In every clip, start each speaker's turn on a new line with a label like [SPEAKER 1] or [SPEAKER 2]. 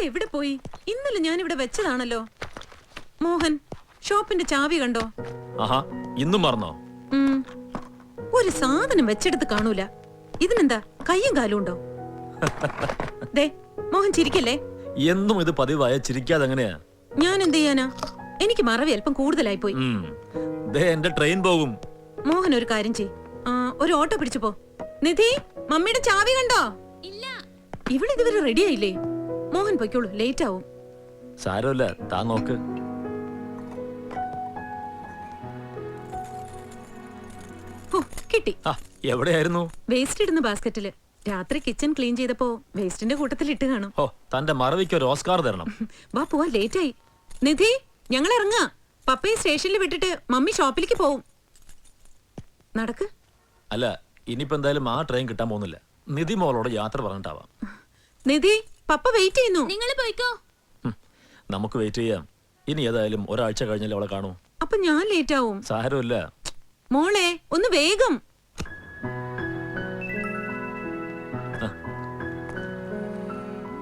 [SPEAKER 1] ഇതെവിടെ പോയി? ഇന്നലെ ഞാൻ ഇവിടെ വെച്ചതാണല്ലോ. മോഹൻ, ഷോപ്പിന്റെ ചാവി കണ്ടോ?
[SPEAKER 2] ആഹാ, ഇന്നും മറന്നോ?
[SPEAKER 1] ഒരു സാധനം വെച്ചെടുത്ത് കാണൂല. ഇതിനെന്താ കയ്യും കാലും ഉണ്ടോ? ദേ മോഹൻ ചിരിക്കല്ലേ.
[SPEAKER 2] എന്നും ഇത് പതിവായ ചിരിക്കാതെ എങ്ങനെയാ?
[SPEAKER 1] ഞാൻ എന്ത് ചെയ്യാനാ? എനിക്ക് മറവി അല്പം കൂടുതലായി പോയി.
[SPEAKER 2] എന്റെ ട്രെയിൻ പോകും.
[SPEAKER 1] മോഹൻ ഒരു കാര്യം ചെയ്, ഒരു ഓട്ടോ പിടിച്ചു പോ. നിധി, മമ്മിയുടെ ചാവി കണ്ടോ?
[SPEAKER 3] ഇല്ല.
[SPEAKER 1] ഇവളിതുവരെ റെഡി ആയില്ലേ? മോഹൻ പൊയ്ക്കോളൂ, ലേറ്റ് ആവും.
[SPEAKER 2] സാരമില്ല, താ നോക്ക്.
[SPEAKER 1] കിട്ടി.
[SPEAKER 2] എവിടെയായിരുന്നു?
[SPEAKER 1] വേസ്റ്റ് ഇടുന്ന ബാസ്ക്കറ്റില്. രാത്രി കിച്ചൺ ക്ലീൻ ചെയ്തപ്പോ വേസ്റ്റിന്റെ കൂട്ടത്തിൽ ഇട്ട് കാണും.
[SPEAKER 2] തന്റെ മറവിക്ക് ഒരു ഓസ്കാർ തരണം.
[SPEAKER 1] വാ പോവാ, ലേറ്റ് ആയി. നിധി, ഞങ്ങൾ ഇറങ്ങാ. പപ്പയെ സ്റ്റേഷനിൽ വിട്ടിട്ട് മമ്മി ഷോപ്പിലേക്ക് പോവും. നടക്ക്.
[SPEAKER 2] അല്ല, ഇനിയിപ്പോ എന്തായാലും ആ ട്രെയിൻ കിട്ടാൻ പോകുന്നില്ല. നിധി മോളോട് യാത്ര പറഞ്ഞിട്ടാവാം.
[SPEAKER 1] നിധി, പപ്പ വെയിറ്റ് ചെയ്യുന്നു.
[SPEAKER 3] നിങ്ങൾ പോയിക്കോ.
[SPEAKER 2] നമുക്ക് വെയിറ്റ് ചെയ്യാം. ഇനി ഏതായാലും ഒരാഴ്ച കഴിഞ്ഞാൽ അവളെ കാണൂ.
[SPEAKER 1] അപ്പൊ ഞാൻ ലേറ്റ് ആവും.
[SPEAKER 2] സാരമില്ല
[SPEAKER 1] മോളെ, ഒന്ന് വേഗം.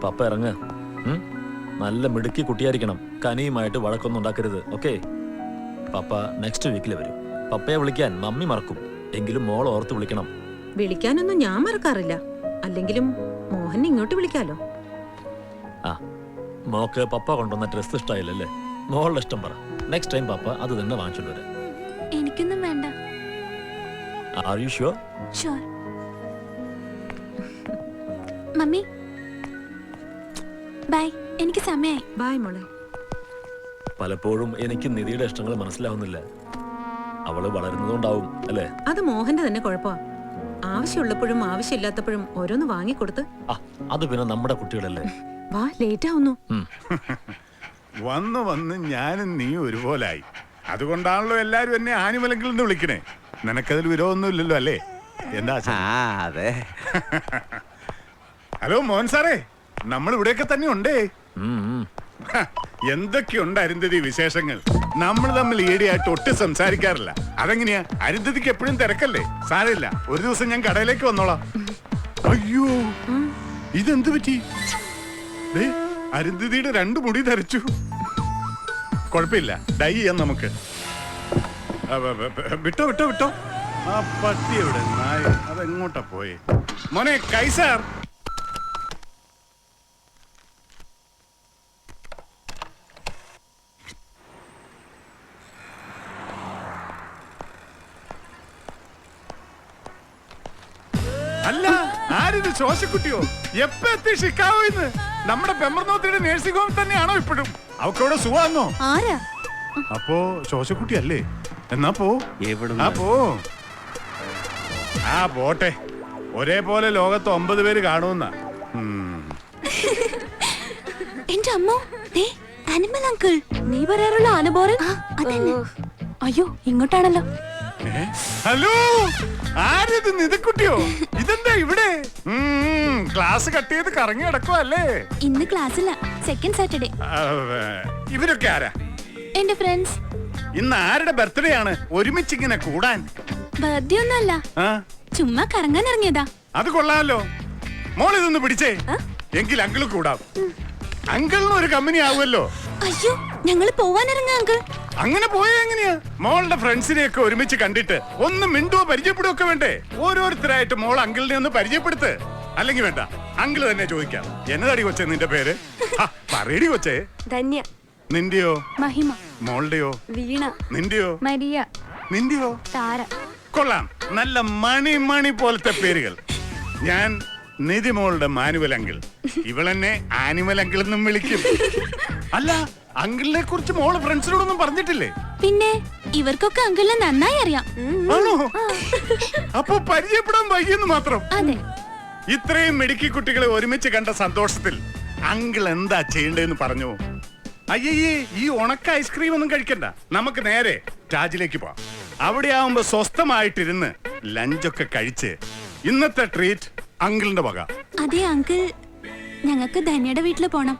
[SPEAKER 2] പപ്പ ഇറങ്ങ്. നല്ല മിടുക്കി കുട്ടിയായിരിക്കണം. കനിയുമായിട്ട് വഴക്കൊന്നും ഉണ്ടാക്കരുത്. ഓക്കെ? പപ്പ നെക്സ്റ്റ് വീക്കിൽ വരും. പപ്പയെ വിളിക്കാൻ മമ്മി മറക്കും. എങ്കിലും മോൾ ഓർത്ത് വിളിക്കണം.
[SPEAKER 1] വിളിക്കാനൊന്നും ഞാൻ മറക്കാറില്ല. അല്ലെങ്കിലും മോഹൻ ഇങ്ങോട്ട് വിളിക്കാലോ.
[SPEAKER 2] മോക്ക് പപ്പ കൊണ്ടുവന്ന ഡ്രസ് ഇഷ്ടമായില്ലല്ലേ? മോളുടെ ഇഷ്ടം പറ. നെക്സ്റ്റ് ടൈം പപ്പ അത് തന്നെ വാങ്ങിച്ചോണ്ട് വരാം.
[SPEAKER 3] എനിക്കൊന്നും വേണ്ട.
[SPEAKER 2] Are you sure?
[SPEAKER 3] Sure. Mummy, bye. എനിക്ക് സമയായി.
[SPEAKER 1] ബൈ മോളെ.
[SPEAKER 2] പലപ്പോഴും എനിക്ക് നിധിയുടെ ഇഷ്ടങ്ങൾ മനസ്സിലാവുന്നില്ല. അവള് വളരുന്നതുകൊണ്ടാവും അല്ലേ?
[SPEAKER 1] അത് മോഹന്റെ തന്നെ കുഴപ്പമാ. ആവശ്യമുള്ളപ്പോഴും ആവശ്യമില്ലാത്തപ്പോഴും ഓരോന്ന് വാങ്ങിക്കൊടുത്ത്.
[SPEAKER 2] അത് പിന്നെ നമ്മുടെ കുട്ടികളല്ലേ.
[SPEAKER 1] വാ, ലേറ്റ് ആവുന്നു.
[SPEAKER 4] വന്ന് വന്ന് ഞാനും നീ ഒരുപോലായി. അതുകൊണ്ടാണല്ലോ എല്ലാരും എന്നെ ആനിമലെങ്കിൽ എന്ന് വിളിക്കണേ. നിനക്കതിൽ വിരോധമൊന്നുമില്ലല്ലോ അല്ലേ? എന്താ?
[SPEAKER 5] അതെ.
[SPEAKER 4] ഹലോ മോഹൻ സാറേ, നമ്മൾ ഇവിടെയൊക്കെ തന്നെ ഉണ്ടേ. എന്തൊക്കെയുണ്ട് അരുന്ധതി വിശേഷങ്ങൾ? നമ്മൾ തമ്മിൽ ഈടെയായിട്ട് ഒട്ടും സംസാരിക്കാറില്ല. അതെങ്ങനെയാ? അരുന്ധതിക്ക് എപ്പോഴും തിരക്കല്ലേ? സാരമില്ല, ഒരു ദിവസം ഞാൻ കടയിലേക്ക് വന്നോളാം. അയ്യോ, ഇതെന്ത് പറ്റി? അരുന്ധതിയുടെ 2 മുടി ധരിച്ചു. കുഴപ്പമില്ല, ഡൈ ചെയ്യാം നമുക്ക്. വിട്ടോ വിട്ടോ വിട്ടോ. ആ പട്ടി എവിടെ? നായ അതെങ്ങോട്ടാ പോയെ? മോനെ കൈസാർ. അല്ല, ആരിത്? ശോശക്കുട്ടിയോ? എപ്പ എത്തി ഷിക്കാഗോ? ഇന്ന് നമ്മുടെ പെമ്പർനോത്തിയുടെ നേഴ്സിംഗ് ഹോം തന്നെയാണോ ഇപ്പോഴും? അവക്കവിടെ സുഖാന്നോ?
[SPEAKER 3] ആരാ?
[SPEAKER 4] അപ്പോ ശോശക്കുട്ടി അല്ലേ? എന്നാ പോ. പോ. പോട്ടെ. ഒരേപോലെ ലോകത്ത് 9 പേര് കാണുന്ന.
[SPEAKER 3] എന്റെ അമ്മോ, അനിമൽ അങ്കിൾ. നീ പറയാറുള്ള ആനബോറൻ? അയ്യോ, ഇങ്ങോട്ടാണല്ലോ.
[SPEAKER 4] ഹലോ, ആരിത്? നിധിക്കുട്ടിയോ? ഇതെന്താ ഇവിടെ? ക്ലാസ് കട്ട് ചെയ്ത് കറങ്ങി നടക്കുവല്ലേ?
[SPEAKER 3] ഇന്ന് ക്ലാസ്സില്ല, സെക്കൻഡ് സാറ്റർഡേ.
[SPEAKER 4] ഇവരൊക്കെ ആരാ?
[SPEAKER 3] എന്റെ ഫ്രണ്ട്സ്.
[SPEAKER 4] ഇന്ന് ആരുടെ ബർത്ത്ഡേ ആണ് ഒരുമിച്ചിങ്ങനെ കൂടാൻ?
[SPEAKER 3] ബർത്ത്ഡേ ഒന്നല്ല, ചുമ്മാ കറങ്ങാൻ ഇറങ്ങിയതാ.
[SPEAKER 4] അത് കൊള്ളാമല്ലോ. മോൾ ഇതൊന്ന് പിടിച്ചേ, എങ്കിൽ അങ്കിള് കൂടാം. അങ്കിളിന് ഒരു കമ്പനി ആവുമല്ലോ.
[SPEAKER 3] അയ്യോ, ഞങ്ങള് പോവാനിറങ്ങാ അങ്കിൾ.
[SPEAKER 4] അങ്ങനെ പോയാ എങ്ങനെയാ? മോളുടെ ഫ്രണ്ട്സിനെയൊക്കെ ഒരുമിച്ച് കണ്ടിട്ട് ഒന്ന് മിണ്ടുവോ പരിചയപ്പെടുകയോ ഒക്കെ വേണ്ടേ? ഓരോരുത്തരായിട്ട് മോൾ അങ്കിളിനെ ഒന്ന് പരിചയപ്പെടുത്ത്. അല്ലെങ്കിൽ വേണ്ട, അങ്കിള് തന്നെ ചോദിക്കാം. എന്നതാടി കൊച്ചേ നിന്റെ പേര്? പറയടി കൊച്ചേ.
[SPEAKER 3] ധന്യ.
[SPEAKER 4] നിന്റെയോ?
[SPEAKER 3] മഹിമ.
[SPEAKER 4] മോളുടെയോ?
[SPEAKER 3] വീണ.
[SPEAKER 4] നിന്റെയോ?
[SPEAKER 3] മരിയ.
[SPEAKER 4] നിന്റെയോ?
[SPEAKER 3] താര.
[SPEAKER 4] കൊള്ളാം, നല്ല മണി പോലത്തെ പേരുകൾ. ഞാൻ നിധി മോളുടെ മാനുവൽ അങ്കിൾ. ഇവളെന്നെ ആനിമൽ അങ്കിൾ എന്നും വിളിക്കും. അല്ല, അങ്കിളിനെ കുറിച്ച് മോള് ഫ്രണ്ട്സിനോടൊന്നും പറഞ്ഞിട്ടില്ലേ?
[SPEAKER 3] പിന്നെ ഇവർക്കൊക്കെ അങ്കിളിനെ നന്നായി അറിയാം.
[SPEAKER 4] ആണോ? അപ്പൊ പരിചയപ്പെടാൻ വൈകിയെന്ന് മാത്രം.
[SPEAKER 3] അതെ.
[SPEAKER 4] ഇത്രയും മിടുക്കി കുട്ടികളെ ഒരുമിച്ച് കണ്ട സന്തോഷത്തിൽ അങ്കിൾ എന്താ ചെയ്യേണ്ടതെന്ന് പറഞ്ഞു. അയ്യേ, ഈ ഉണക്ക ഐസ്ക്രീം ഒന്നും കഴിക്കണ്ട. നമുക്ക് നേരെ ടാജിലേക്ക് പോവാം. അവിടെ ആവുമ്പോ സ്വസ്ഥമായിട്ടിരുന്ന് ലഞ്ചൊക്കെ കഴിച്ച് ഇന്നത്തെ ട്രീറ്റ് അങ്കിളിന്റെ വക.
[SPEAKER 3] അതെ അങ്കിൾ, ഞങ്ങൾക്ക് ധന്യയുടെ വീട്ടിൽ പോണം.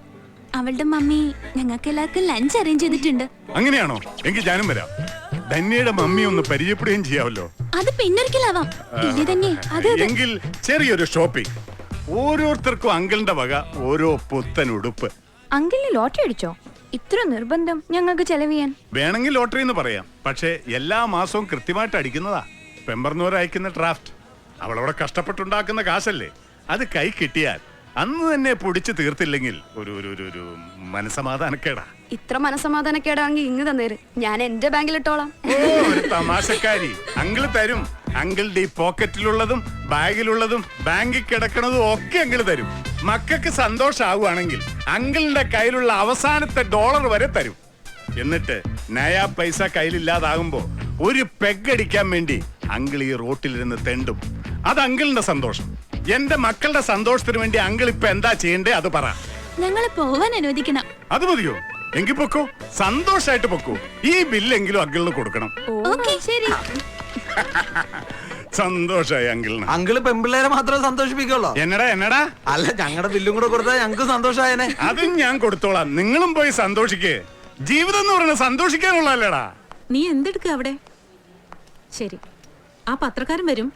[SPEAKER 3] അവളുടെ മമ്മി ഞങ്ങൾക്ക് എല്ലാവർക്കും ലഞ്ച് അറേഞ്ച് ചെയ്തിട്ടുണ്ട്.
[SPEAKER 4] അങ്ങനെയാണോ? എങ്കിൽ ഞാനും വരാം. ധന്യയുടെ മമ്മി ഒന്ന് പരിചയപ്പെടുകയും ചെയ്യാമല്ലോ.
[SPEAKER 3] അത് പിന്നൊരിക്കലാവാം.
[SPEAKER 4] എങ്കിൽ ചെറിയൊരു ഷോപ്പിംഗ്. ഓരോരുത്തർക്കും അങ്കിളിന്റെ വക ഓരോ പുത്തൻ ഉടുപ്പ്.
[SPEAKER 5] അങ്കിളിന് ലോട്ടറി അടിച്ചോ? ഇത്ര നിർബന്ധം ഞങ്ങൾക്ക് ചെലവ് ചെയ്യാൻ?
[SPEAKER 4] വേണമെങ്കിൽ ലോട്ടറി എന്ന് പറയാം, പക്ഷേ എല്ലാ മാസവും കൃത്യമായിട്ട് അടിക്കുന്നതാ. പെമ്പർന്നൂർ അയക്കുന്ന ഡ്രാഫ്റ്റ് അവളവിടെ കഷ്ടപ്പെട്ടുണ്ടാക്കുന്ന കാശല്ലേ, അത് കൈ കിട്ടിയാൽ അന്ന് തന്നെ പൊടിച്ചു തീർത്തില്ലെങ്കിൽ ഒരു ഒരു ഒരു ഒരു മനസമാധാനക്കേടാ.
[SPEAKER 5] ഇത്ര മനസമാധാനക്കേടാണെങ്കിൽ ഇങ്ങ് തന്നേര്, ഞാൻ എന്റെ ബാങ്കിലിട്ടോളാം.
[SPEAKER 4] ഓ, ഒരു തമാശക്കാരി. അങ്കിള് തരും. അങ്കിളുടെ ഈ പോക്കറ്റിലുള്ളതും ബാഗിലുള്ളതും ബാങ്കിൽ കിടക്കണതും ഒക്കെ അങ്കിള് തരും. മക്കൾക്ക് സന്തോഷാവുകയാണെങ്കിൽ അങ്കിളിന്റെ കയ്യിലുള്ള അവസാനത്തെ ഡോളർ വരെ തരും. എന്നിട്ട് നയാ പൈസ കയ്യിലില്ലാതാകുമ്പോ ഒരു പെഗടിക്കാൻ വേണ്ടി അങ്കിൾ ഈ റോട്ടിലിരുന്ന് തെണ്ടും. അത് അങ്കിളിന്റെ സന്തോഷം. എന്റെ മക്കളുടെ സന്തോഷത്തിന് വേണ്ടി അങ്കിൾ ഇപ്പൊ എന്താ ചെയ്യണ്ടേ അത് പറ.
[SPEAKER 3] ഞങ്ങളെ പോവാൻ അനുവദിക്കണം.
[SPEAKER 4] അത് മതിയോ? എങ്കിൽ പൊക്കോ, സന്തോഷായിട്ട് പൊക്കോ. ഈ ബില്ലെങ്കിലും അങ്കിളിന് കൊടുക്കണം.
[SPEAKER 3] ഓക്കേ, ശരി.
[SPEAKER 4] സന്തോഷായി അങ്കിളിന്.
[SPEAKER 6] അങ്കിള് പെമ്പിള്ളേരെ മാത്രമേ സന്തോഷിപ്പിക്കുള്ളൂ.
[SPEAKER 4] എന്നടാ
[SPEAKER 6] അല്ല, ഞങ്ങളുടെ ബില്ലും കൂടെ കൊടുത്താൽ ഞങ്ങൾക്ക് സന്തോഷായനെ.
[SPEAKER 4] അതും ഞാൻ കൊടുത്തോളാം. നിങ്ങളും പോയി സന്തോഷിക്കേ. ജീവിതം എന്ന് പറയുന്നത് സന്തോഷിക്കാനുള്ളല്ലേടാ.
[SPEAKER 1] നീ എന്തെടുക്ക അവിടെ? ശരി, ആ പത്രക്കാരൻ വരും,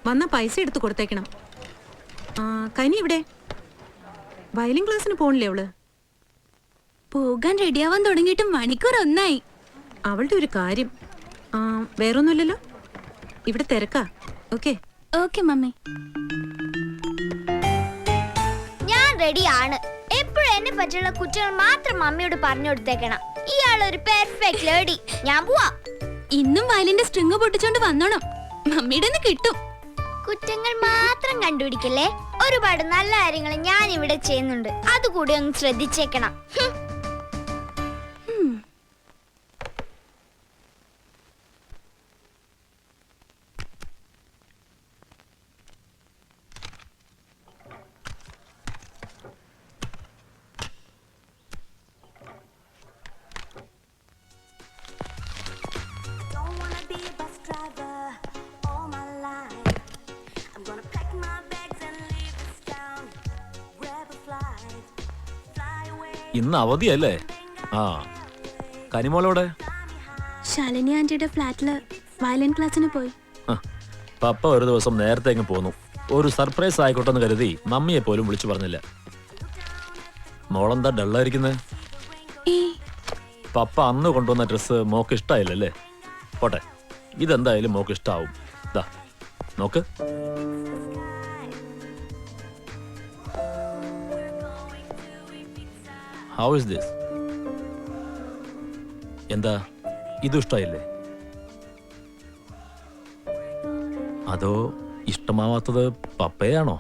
[SPEAKER 1] വന്ന പൈസ എടുത്ത് കൊടുത്തേക്കണം. കനി ഇവിടെ വയലിൻ ക്ലാസ്സിന് പോണില്ലേ അവള്?
[SPEAKER 3] പോകാൻ റെഡിയാവാൻ തുടങ്ങിയിട്ട് മണിക്കൂർ ഒന്നായി.
[SPEAKER 1] അവളുടെ ഒരു കാര്യം. വേറൊന്നുമില്ലല്ലോ, ഇവിടെ തിരക്കാ. Okay
[SPEAKER 3] okay mummy.
[SPEAKER 7] ഞാൻ റെഡിയാണ്. എപ്പോഴും എന്നെ പറ്റിയുള്ള കുറ്റങ്ങൾ മാത്രം മമ്മിയോട് പറഞ്ഞു കൊടുത്തേക്കണം. ഇയാളൊരു പെർഫെക്റ്റ് ലേഡി. ഞാൻ പോവാ.
[SPEAKER 3] ഇന്നും വയലിന്റെ സ്ട്രിങ് പൊട്ടിച്ചോണ്ട് വന്നോണം, മമ്മിയുടെ കിട്ടും.
[SPEAKER 7] കുറ്റങ്ങൾ മാത്രം കണ്ടുപിടിക്കല്ലേ. ഒരുപാട് നല്ല കാര്യങ്ങൾ ഞാൻ ഇവിടെ ചെയ്യുന്നുണ്ട്, അതുകൂടി ഒന്ന് ശ്രദ്ധിച്ചേക്കണം.
[SPEAKER 2] ഇന്ന് അവധിയല്ലേ? ആ, കനിമോളോടെ?
[SPEAKER 3] ശാലിനി ആന്റിയുടെ ഫ്ലാറ്റില് വയലിൻ ക്ലാസ്സിന് പോയി.
[SPEAKER 2] പപ്പ ഒരു ദിവസം നേരത്തെ അങ്ങ് പോന്നു. ഒരു സർപ്രൈസ് ആയിക്കോട്ടെ എന്ന് കരുതി മമ്മിയെ പോലും വിളിച്ചു പറഞ്ഞില്ല. മോളെന്താ ഡള്ളായിരിക്കുന്നേ? പപ്പ അന്ന് കൊണ്ടുവന്ന ഡ്രസ്സ് മോക്ക് ഇഷ്ടായില്ലല്ലേ? പോട്ടെ, ഇതെന്തായാലും മോക്ക് ഇഷ്ടാവും. ദാ നോക്ക്. How is this? എന്താ, ഇതും ഇഷ്ടായില്ലേ? അതോ ഇഷ്ടമാവാത്തത് പപ്പയാണോ?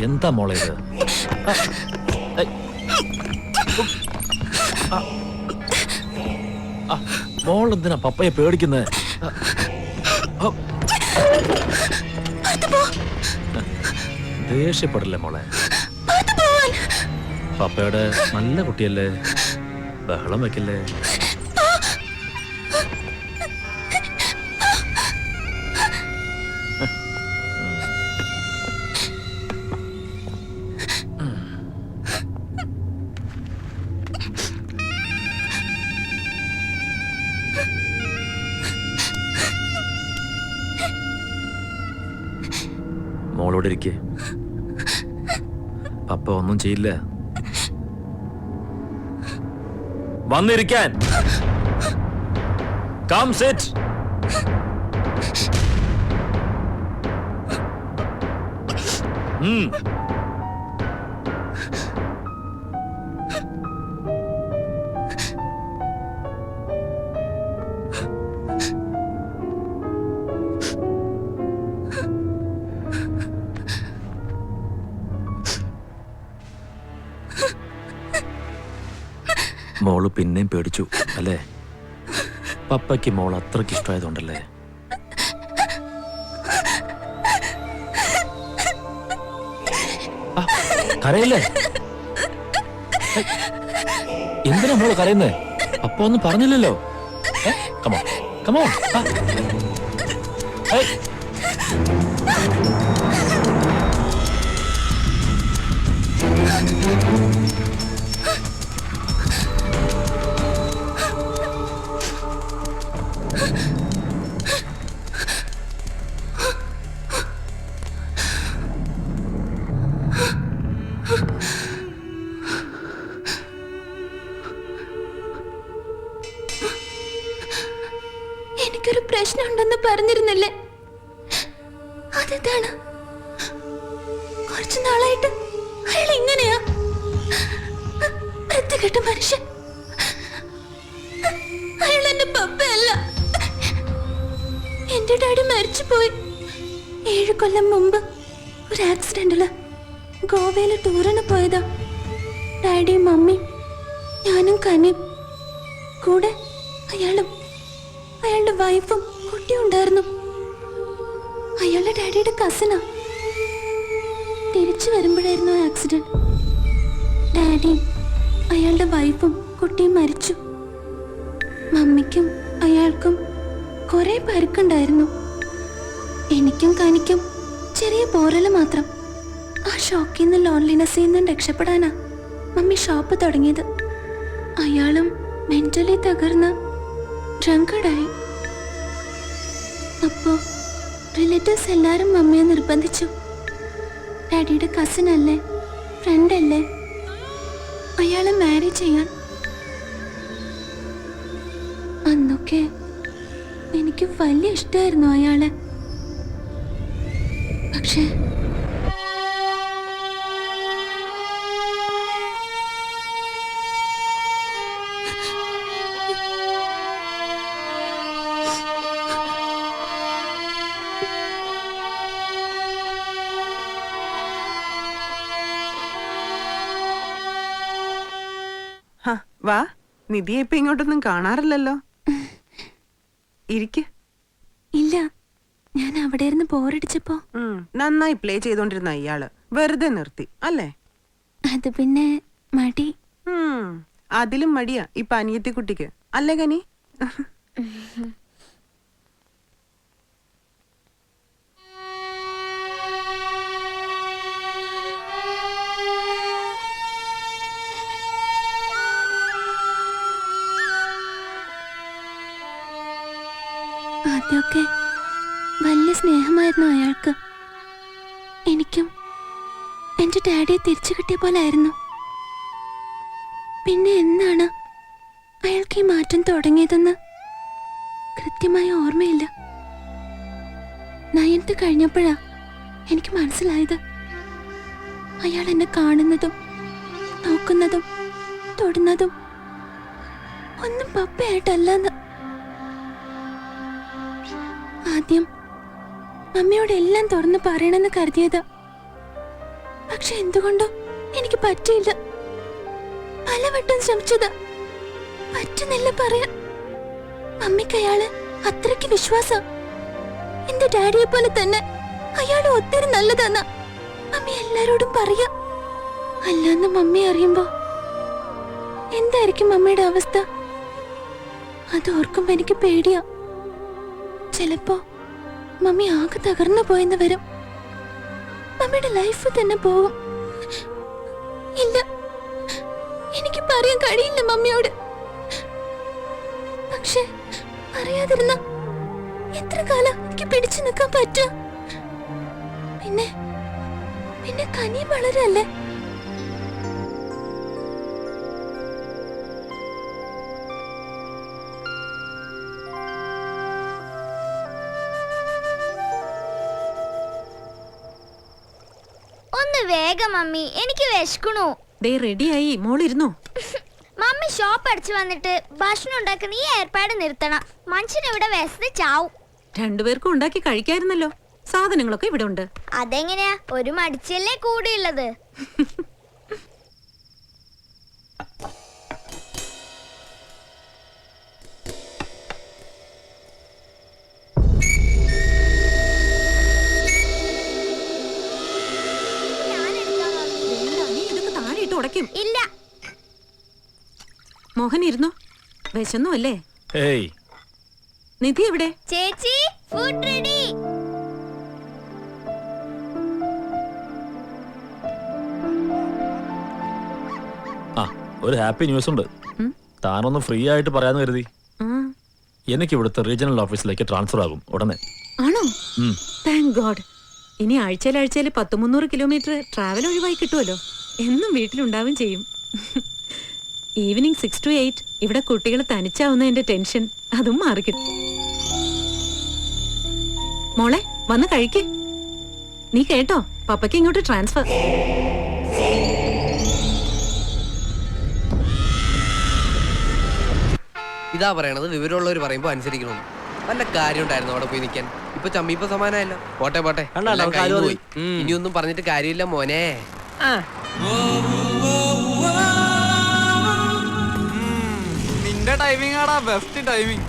[SPEAKER 2] എന്താ മോളെ ഇത്? മോൾ എന്തിനാ പപ്പയെ പേടിക്കുന്നേ? ദേഷ്യപ്പെടില്ലേ മോളെ? പപ്പയുടെ നല്ല കുട്ടിയല്ലേ, ബഹളം വെക്കില്ലേ? മോളോട് ഇരിക്കേ, പപ്പ ഒന്നും ചെയ്യില്ല. വന്നിരിക്കാൻ. Come sit. മോള് പിന്നെയും പേടിച്ചു അല്ലേ? പപ്പയ്ക്ക് മോൾ അത്രയ്ക്ക് ഇഷ്ടമായതുകൊണ്ടല്ലേ? കരയല്ലേ? എന്തിനാ മോള് കരയുന്നേ? പപ്പ ഒന്നും പറഞ്ഞില്ലല്ലോ. Come on come on.
[SPEAKER 3] പ്രശ്നമുണ്ടെന്ന് പറഞ്ഞിരുന്നില്ലേ? അതാണ് കുറച്ചു നാളായിട്ട് അയാൾ ഇങ്ങനെയാ. വൃത്തികെട്ട മനുഷ്യൻ. അയാൾ എന്റെ പപ്പയല്ല. എന്റെ ഡാഡി മരിച്ചുപോയി 7 കൊല്ലം മുമ്പ് ഒരു ആക്സിഡന്റില്. ഗോവയില് ടൂറിന് പോയതാ. ഡാഡിയും മമ്മിയും ഞാനും കനിയും കൂടെ അയാളും അയാളുടെ വൈഫും കുട്ടിയും ഉണ്ടായിരുന്നു. അയാളുടെ ഡാഡിയുടെ കസിനാ. തിരിച്ചു വരുമ്പോഴായിരുന്നു ആക്സിഡന്റ്. ഡാഡിയും അയാളുടെ വൈഫും കുട്ടിയും മരിച്ചു. മമ്മിക്കും അയാൾക്കും കുറെ പരുക്കുണ്ടായിരുന്നു. എനിക്കും കനിക്കും ചെറിയ പോറല് മാത്രം. ആ ഷോക്കിൽ നിന്ന് ലോൺലിനെസ്സിൽ നിന്നും രക്ഷപ്പെടാനാ മമ്മി ഷോപ്പ് തുടങ്ങിയത്. അയാളും മെന്റലി തകർന്ന് ഡ്രങ്കഡായി. അപ്പോ റിലേറ്റീവ്സ് എല്ലാരും മമ്മിയെ നിർബന്ധിച്ചു. ഡാഡിയുടെ കസിൻ അല്ലേ, ഫ്രണ്ട് അല്ലേ, അയാളെ മാരി ചെയ്യാൻ. അന്നൊക്കെ എനിക്ക് വലിയ ഇഷ്ടമായിരുന്നു അയാളെ. പക്ഷേ
[SPEAKER 8] വാ, നിധിയെ ഇപ്പൊ ഇങ്ങോട്ടൊന്നും കാണാറില്ലല്ലോ. ഇരിക്ക്.
[SPEAKER 3] ഇല്ല, ഞാൻ അവിടെ ഇരുന്ന് ബോറടിച്ചപ്പോ
[SPEAKER 8] നന്നായി പ്ലേ ചെയ്തോണ്ടിരുന്ന ഇയാള് വെറുതെ നിർത്തി അല്ലേ?
[SPEAKER 3] അത് പിന്നെ മടി.
[SPEAKER 8] അതിലും മടിയാ ഇപ്പൊ അനിയത്തി കുട്ടിക്ക് അല്ലേ കനി?
[SPEAKER 3] ആദ്യമൊക്കെ വലിയ സ്നേഹമായിരുന്നു അയാൾക്ക്. എനിക്കും എന്റെ ഡാഡിയെ തിരിച്ചു കിട്ടിയ പോലെ ആയിരുന്നു. പിന്നെ എന്നാണ് അയാൾക്ക് ഈ മാറ്റം തുടങ്ങിയതെന്ന് കൃത്യമായ ഓർമ്മയില്ല. 9th കഴിഞ്ഞപ്പോഴാ എനിക്ക് മനസ്സിലായത് അയാൾ എന്നെ കാണുന്നതും നോക്കുന്നതും തൊടുന്നതും ഒന്നും പപ്പയായിട്ടല്ലെന്ന്. ആദ്യം മമ്മിയോട് എല്ലാം തുറന്ന് പറയണമെന്ന് കരുതിയതാ. പക്ഷെ എന്തുകൊണ്ടോ എനിക്ക് പറ്റിയില്ല. പലവട്ടം ശ്രമിച്ചതാ, പറ്റുന്നില്ല പറയാൻ. മമ്മിക്ക് അയാള് അത്രയ്ക്ക് വിശ്വാസം. എന്റെ ഡാഡിയെ പോലെ തന്നെ അയാള് ഒത്തിരി നല്ലതാന്ന മമ്മി എല്ലാരോടും പറയാ. അല്ലാന്ന് മമ്മി അറിയുമ്പോ എന്തായിരിക്കും മമ്മിയുടെ അവസ്ഥ? അത് ഓർക്കുമ്പോ എനിക്ക് പേടിയാ. ചിലപ്പോ മമ്മി ആകെ തകർന്നു പോയെന്ന് വരും. മമ്മിയുടെ ലൈഫ് തന്നെ പോവും. ഇല്ല, എനിക്ക് പറയാൻ കഴിയില്ല മമ്മിയോട്. പക്ഷെ അറിയാതിരുന്ന എത്ര കാലം എനിക്ക് പിടിച്ചു നിൽക്കാൻ പറ്റും? പിന്നെ പിന്നെ കനി വളരല്ലേ.
[SPEAKER 7] ഒന്ന് വേഗം മമ്മി, എനിക്ക് വിശക്കണു.
[SPEAKER 1] ദേ റെഡിയായി, മോളിരുന്നോ?
[SPEAKER 7] മമ്മി ഷോപ്പ് അടിച്ചു വന്നിട്ട് ഭക്ഷണം ഉണ്ടാക്കുന്ന ഈ ഏർപ്പാട് നിർത്തണം. മനുഷ്യന് ഇവിടെ വിശന്ന് ചാവും.
[SPEAKER 1] 2 പേർക്കും ഉണ്ടാക്കി കഴിക്കായിരുന്നല്ലോ. സാധനങ്ങളൊക്കെ ഇവിടെ ഉണ്ട്.
[SPEAKER 7] അതെങ്ങനെയാ, ഒരു മടിച്ചല്ലേ കൂടിയുള്ളത്.
[SPEAKER 1] നീ ഇതൊക്കെ താഴെ ഇട്ട് ഉടയ്ക്കും.
[SPEAKER 7] ഇല്ല.
[SPEAKER 1] മോഹൻ ഇരുന്നോ? വിശന്നു അല്ലേ?
[SPEAKER 2] ഏയ്,
[SPEAKER 1] നിധി എവിടെ?
[SPEAKER 7] ചേച്ചി, ഫുഡ് റെഡി.
[SPEAKER 2] ആ ഒരു ഹാപ്പി ന്യൂസ് ഉണ്ട്. താനൊന്ന് ഫ്രീ ആയിട്ട് പറയാന്ന് കരുതി. എനിക്ക് ഇവിടുത്തെ റീജിയണൽ ഓഫീസിലേക്ക് ട്രാൻസ്ഫർ ആകും ഉടനെ.
[SPEAKER 1] ആണോ? Thank God. ഇനി ആഴ്ചയിൽ 100-300 കിലോമീറ്റർ ട്രാവൽ ഒഴിവായി കിട്ടുമല്ലോ. എന്നും വീട്ടിലുണ്ടാവും ചെയ്യും. ഈവനിങ് 6 to 8 ഇവിടെ കുട്ടികൾ തനിച്ചാവുന്നതിന്റെ ടെൻഷൻ അതും മാറിക്കിട്ടും. മോളെ വന്ന് കഴിക്ക്. നീ കേട്ടോ, പപ്പയ്ക്ക് ഇങ്ങോട്ട് ട്രാൻസ്ഫർ.
[SPEAKER 9] ഇതാ പറയണത്, വിവരമുള്ളവർ പറയുമ്പോ അനുസരിക്കണമെന്ന്. വല്ല കാര്യം ഉണ്ടായിരുന്നു അവിടെ പോയി നിൽക്കാൻ. ഇപ്പൊ ചമ്മീപ്പ സമാനമല്ലോ. പോട്ടെ പോട്ടെ, എല്ലാം കഴിഞ്ഞു പോയി. ഇനിയൊന്നും പറഞ്ഞിട്ട് കാര്യമില്ല മോനെ.
[SPEAKER 6] നിന്റെ ടൈമിംഗ് ആടാ ബെസ്റ്റ് ടൈമിംഗ്.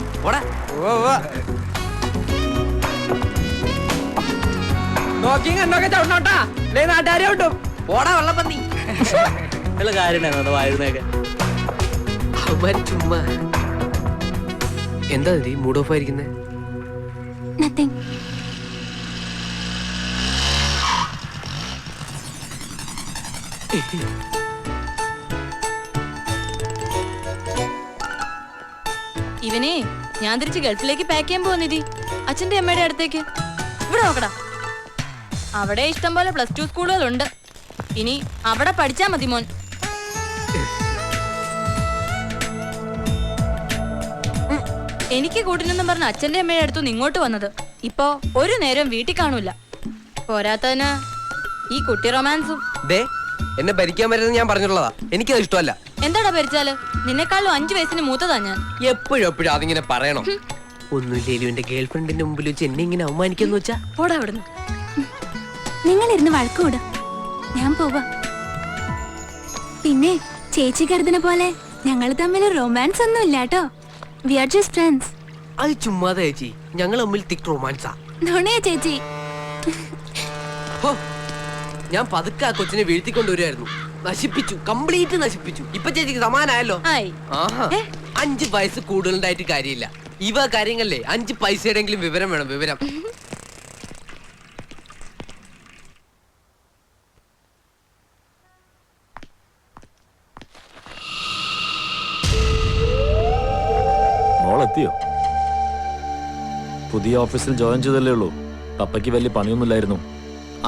[SPEAKER 9] നോക്കിയും കണ്ടൊക്കെ ചവിട്ടോട്ടാ, നാട്ടുകാരെ വിട്ടും. ഓടാ വെള്ളപ്പന്നി. അവന്മാര് ചുമ്മാ. എന്താ മൂഡ് ഓഫ് ആയിരിക്കുന്നേ?
[SPEAKER 3] നത്തിങ്.
[SPEAKER 10] ഇവനെ ഞാൻ തിരിച്ച് ഗൾഫിലേക്ക് പാക്ക് ചെയ്യാൻ പോകുന്നിതി, അച്ഛന്റെ അമ്മയുടെ അടുത്തേക്ക്. ഇവിടെ നോക്കടാ, അവിടെ ഇഷ്ടം പോലെ +2 സ്കൂളുകളുണ്ട്. ഇനി അവിടെ പഠിച്ചാ മതി മോൻ. എനിക്ക് കൂട്ടിനെന്നും പറഞ്ഞ അച്ഛന്റെ അമ്മയുടെ അടുത്തുനിന്ന് ഇങ്ങോട്ട് വന്നത്. ഇപ്പോ ഒരു നേരം വീട്ടിൽ കാണൂല. പോരാത്തതിന് ഈ കുട്ടി റൊമാൻസും.
[SPEAKER 9] എന്നെ ഭരിക്കാൻ പറ്റുന്നത് ഞാൻ പറഞ്ഞിട്ടുള്ളതാ. എനിക്കത് ഇഷ്ടമല്ല.
[SPEAKER 10] എന്താടാ ഭരിച്ചാല്? നിന്നെക്കാളും 5 വയസ്സിന് മൂത്തതാ ഞാൻ.
[SPEAKER 9] എപ്പോഴും അതിങ്ങനെ പറയണം. ഒന്നുമില്ലേലും എന്റെ ഗേൾ ഫ്രണ്ടിന്റെ മുമ്പിൽ വെച്ച് എന്നെ ഇങ്ങനെ അവമാനിക്കാന്ന് വെച്ചാ
[SPEAKER 10] പോടാ അവിടുന്ന്.
[SPEAKER 3] നിങ്ങളിരുന്ന് വഴക്കൂടും, ഞാൻ പോവാ. പിന്നെ ചേച്ചി കരുതുന്ന പോലെ ഞങ്ങൾ തമ്മിൽ റൊമാൻസ് ഒന്നും ഇല്ല കേട്ടോ. We are just friends.
[SPEAKER 9] അത് ചുമ്മാതെ ചേച്ചി, ഞങ്ങൾ തമ്മിൽ തിക് റൊമാൻസാ.
[SPEAKER 3] നുണയാ ചേച്ചി.
[SPEAKER 9] ഞാൻ പതുക്കെ ആ കൊച്ചിനെ വീഴ്ത്തിക്കൊണ്ടുവരുമായിരുന്നു. നശിപ്പിച്ചു, കംപ്ലീറ്റ് നശിപ്പിച്ചു. ഇപ്പൊ ചേച്ചിക്ക് സമാനായല്ലോ. ആഹാ, 5 വയസ്സ് കൂടുതലുണ്ടായിട്ട് കാര്യമില്ല. ഇവ കാര്യങ്ങളിലെ 5 പൈസയുടെങ്കിലും വിവരം വേണം, വിവരം.
[SPEAKER 2] മോളെത്തിയോ? പുതിയ ഓഫീസിൽ ജോയിൻ ചെയ്തല്ലേ ഉള്ളൂ. പപ്പയ്ക്ക് വലിയ പണിയൊന്നുമില്ലായിരുന്നു,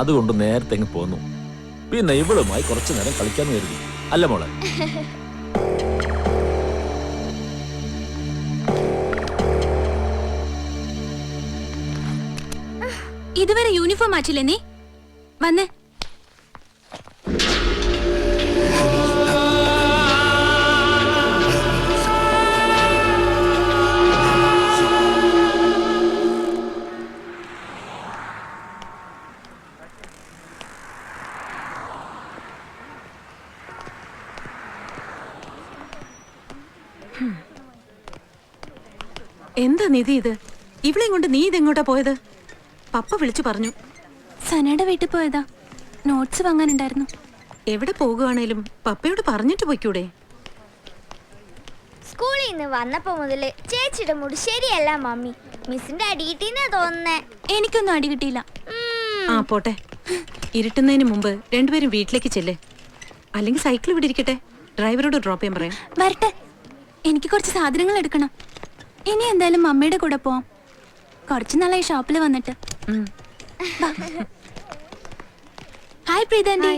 [SPEAKER 2] അതുകൊണ്ട് നേരത്തെ അങ്ങ് പോന്നു. പിന്നെ ഇവളുമായി കുറച്ചു നേരം കളിക്കാന്ന് കരുതി, അല്ല മോളെ?
[SPEAKER 3] ഇതുവരെ യൂണിഫോം മാറ്റില്ലേ നീ? വന്നേ.
[SPEAKER 1] എന്താ നിധി ഇത്? ഇവളെയും കൊണ്ട് നീ ഇതെങ്ങോട്ടാ പോയത്? പപ്പ വിളിച്ചു പറഞ്ഞു.
[SPEAKER 3] സനയുടെ വീട്ടിൽ പോയതാ, നോട്ട്സ് വാങ്ങാനുണ്ടായിരുന്നു.
[SPEAKER 1] എവിടെ പോകുകയാണേലും പപ്പയോട് പറഞ്ഞിട്ട് പോയിക്കൂടെ?
[SPEAKER 7] സ്കൂളിൽ നിന്ന് വന്നപ്പോ മുതല് ചേച്ചിയുടെ മൂഡ് ശരിയല്ല മമ്മി. മിസ്സിന്റെ അടി കിട്ടിയെന്നാ തോന്നുന്നേ.
[SPEAKER 3] എനിക്കൊന്നും അടി കിട്ടിയില്ല.
[SPEAKER 1] ആ പോട്ടെ, ഇരുട്ടുന്നതിന് മുമ്പ് രണ്ടുപേരും വീട്ടിലേക്ക് ചെല്ലേ. അല്ലെങ്കിൽ സൈക്കിൾ ഇവിടെ ഇരിക്കട്ടെ, ഡ്രൈവറോട് ഡ്രോപ്പ് ചെയ്യാൻ പറയാം.
[SPEAKER 3] വരട്ടെ, എനിക്ക് കുറച്ച് സാധനങ്ങൾ എടുക്കണം. ഇനി എന്തായാലും മമ്മിയുടെ കൂടെ പോവാം. കുറച്ച് നാളായി ഷോപ്പിൽ വന്നിട്ട്. ഹായ് പ്രീതാന്റി.